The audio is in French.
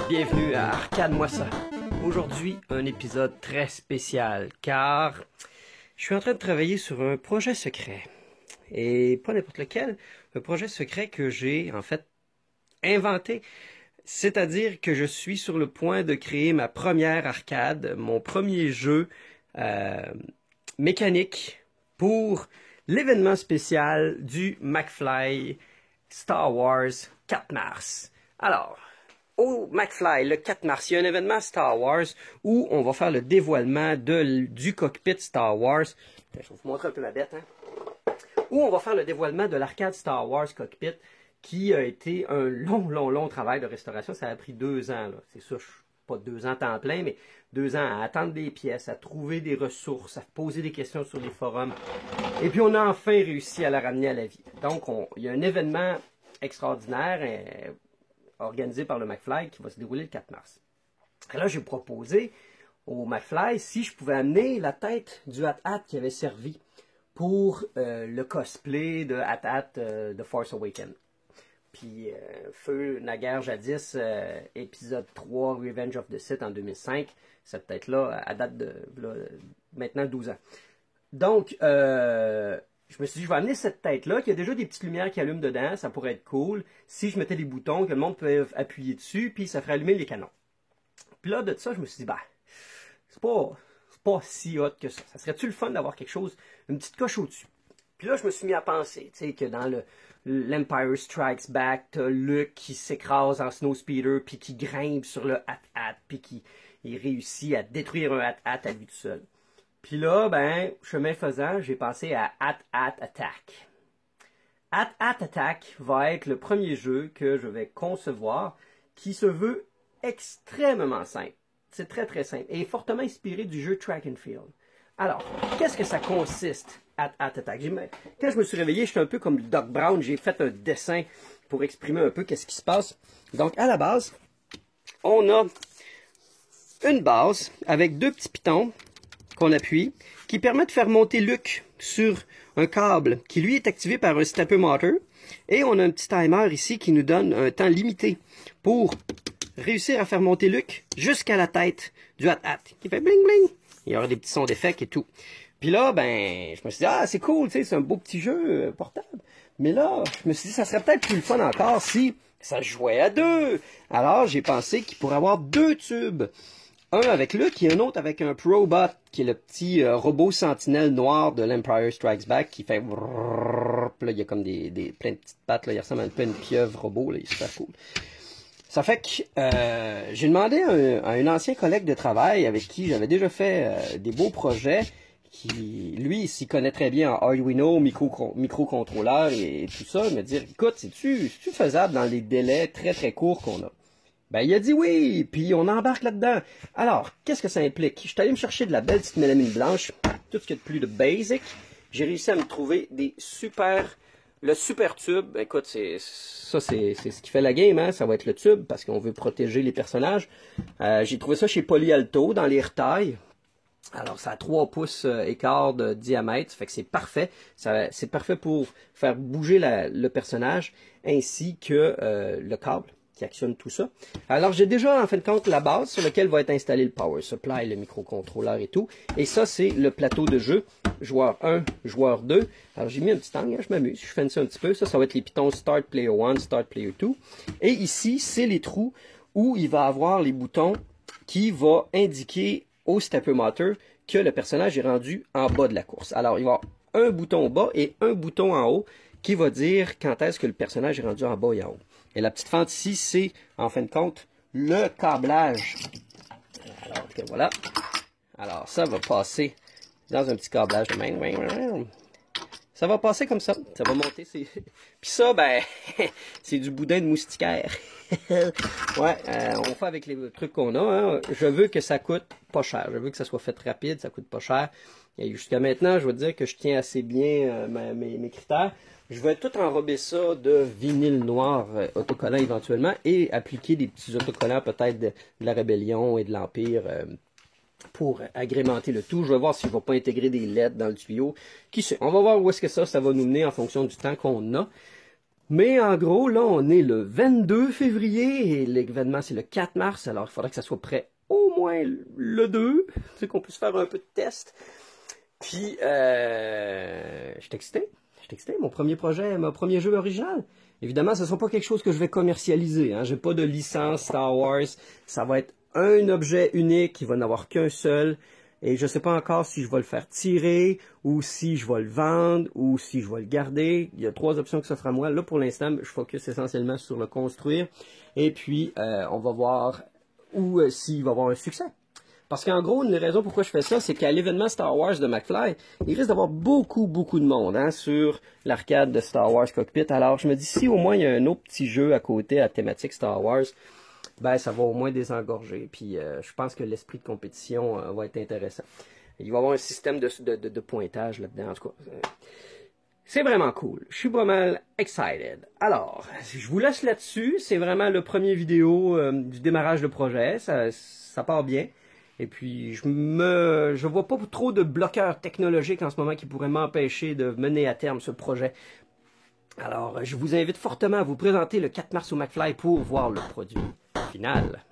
Bienvenue à Arcade-moi ça. Aujourd'hui, un épisode très spécial car je suis en train de travailler sur un projet secret. Et pas n'importe lequel, un projet secret que j'ai en fait inventé. C'est-à-dire que je suis sur le point de créer ma première arcade, mon premier jeu mécanique pour l'événement spécial du McFly Star Wars 4 mars. Alors, au McFly, le 4 mars, il y a un événement Star Wars où on va faire le dévoilement du cockpit Star Wars. Je vais vous montrer un peu ma bête, hein? Où on va faire le dévoilement de l'arcade Star Wars cockpit qui a été un long travail de restauration. Ça a pris 2 ans, là. C'est sûr, pas 2 ans temps plein, mais 2 ans à attendre des pièces, à trouver des ressources, à poser des questions sur les forums. Et puis on a enfin réussi à la ramener à la vie. Donc, il y a un événement extraordinaire organisé par le McFly qui va se dérouler le 4 mars. Et là, j'ai proposé au McFly si je pouvais amener la tête du Hat-Hat qui avait servi pour le cosplay de Hat-Hat de Force Awakens. Puis, feu naguère jadis, épisode 3, Revenge of the Sith en 2005, cette tête-là, à date de maintenant 12 ans. Donc, je me suis dit, je vais amener cette tête-là, qui a déjà des petites lumières qui allument dedans, ça pourrait être cool, si je mettais des boutons que le monde pouvait appuyer dessus, puis ça ferait allumer les canons. Puis là, de ça, je me suis dit, c'est pas si hot que ça. Ça serait-tu le fun d'avoir quelque chose, une petite coche au-dessus? Puis là, je me suis mis à penser, tu sais, que dans l'Empire Strikes Back, t'as Luke qui s'écrase en snowspeeder, puis qui grimpe sur le Hat-Hat, puis qui réussit à détruire un Hat-Hat à lui tout seul. Puis là, chemin faisant, j'ai pensé à Hat-Hat Attack. Hat-Hat Attack va être le premier jeu que je vais concevoir qui se veut extrêmement simple. C'est très simple et fortement inspiré du jeu Track and Field. Alors, qu'est-ce que ça consiste, Hat-Hat Attack? Quand je me suis réveillé, j'étais un peu comme Doc Brown, j'ai fait un dessin pour exprimer un peu qu'est-ce qui se passe. Donc, à la base, on a une base avec 2 petits pitons qu'on appuie, qui permet de faire monter Luke sur un câble qui lui est activé par un stepper motor. Et on a un petit timer ici qui nous donne un temps limité pour réussir à faire monter Luke jusqu'à la tête du Hat-Hat, qui fait bling bling. Il y aura des petits sons d'effet et tout. Puis là, je me suis dit, c'est cool, c'est un beau petit jeu portable. Mais là, je me suis dit, ça serait peut-être plus le fun encore si ça jouait à 2. Alors, j'ai pensé qu'il pourrait avoir 2 tubes. Un avec Luke et un autre avec un Probot, qui est le petit robot sentinelle noir de l'Empire Strikes Back, qui fait brrrr, là, il y a comme plein de petites pattes, là, il ressemble un peu à une pieuvre robot, là, il est super cool. Ça fait que j'ai demandé à un ancien collègue de travail avec qui j'avais déjà fait des beaux projets, qui, lui, s'y connaît très bien en Arduino, microcontrôleur et tout ça, me dire, écoute, c'est-tu faisable dans les délais très courts qu'on a? Il a dit oui, puis on embarque là-dedans. Alors, qu'est-ce que ça implique? Je suis allé me chercher de la belle petite mélamine blanche, tout ce qu'il y a de plus de basic. J'ai réussi à me trouver le super tube. Écoute, c'est ce qui fait la game, hein? Ça va être le tube, parce qu'on veut protéger les personnages. J'ai trouvé ça chez Polyalto, dans les retailles. Alors, ça a 3 pouces et quart de diamètre, ça fait que c'est parfait. C'est parfait pour faire bouger le personnage, ainsi que le câble qui actionne tout ça. Alors, j'ai déjà, en fin de compte, la base sur laquelle va être installé le power supply, le microcontrôleur et tout. Et ça, c'est le plateau de jeu, joueur 1, joueur 2. Alors, j'ai mis un petit angle, hein, je m'amuse, je fais ça un petit peu. Ça va être les pitons Start Player 1, Start Player 2. Et ici, c'est les trous où il va avoir les boutons qui vont indiquer au stepper motor que le personnage est rendu en bas de la course. Alors, il va y avoir un bouton au bas et un bouton en haut qui va dire quand est-ce que le personnage est rendu en bas et en haut. Et la petite fente ici, c'est, en fin de compte, le câblage. Alors, voilà. Alors, ça va passer dans un petit câblage de même. Ça va passer comme ça. Ça va monter. Puis ça, c'est du boudin de moustiquaire. Ouais, on fait avec les trucs qu'on a. Hein. Je veux que ça coûte pas cher. Je veux que ça soit fait rapide, ça coûte pas cher. Et jusqu'à maintenant, je veux dire que je tiens assez bien mes critères. Je vais tout enrober ça de vinyle noir autocollant éventuellement et appliquer des petits autocollants peut-être de la Rébellion et de l'Empire pour agrémenter le tout. Je vais voir s'il ne va pas intégrer des LED dans le tuyau. Qui sait? On va voir où est-ce que ça va nous mener en fonction du temps qu'on a. Mais en gros, là, on est le 22 février et l'événement, c'est le 4 mars. Alors, il faudrait que ça soit prêt au moins le 2, c'est qu'on puisse faire un peu de test. Puis, je suis excité. Mon premier projet, mon premier jeu original. Évidemment, ce ne sera pas quelque chose que je vais commercialiser. Hein. Je n'ai pas de licence Star Wars. Ça va être un objet unique. Il va n'avoir qu'un seul. Et je ne sais pas encore si je vais le faire tirer, ou si je vais le vendre, ou si je vais le garder. Il y a 3 options qui s'offrent à moi. Là, pour l'instant, je focus essentiellement sur le construire. Et puis, on va voir s'il va avoir un succès. Parce qu'en gros, une des raisons pourquoi je fais ça, c'est qu'à l'événement Star Wars de McFly, il risque d'avoir beaucoup de monde hein, sur l'arcade de Star Wars Cockpit. Alors, je me dis, si au moins il y a un autre petit jeu à côté à thématique Star Wars, ben ça va au moins désengorger. Puis, je pense que l'esprit de compétition va être intéressant. Il va y avoir un système de pointage là-dedans, en tout cas. C'est vraiment cool. Je suis pas mal excited. Alors, je vous laisse là-dessus. C'est vraiment le premier vidéo du démarrage de projet. Ça part bien. Et puis, je vois pas trop de bloqueurs technologiques en ce moment qui pourraient m'empêcher de mener à terme ce projet. Alors, je vous invite fortement à vous présenter le 4 mars au McFly pour voir le produit final.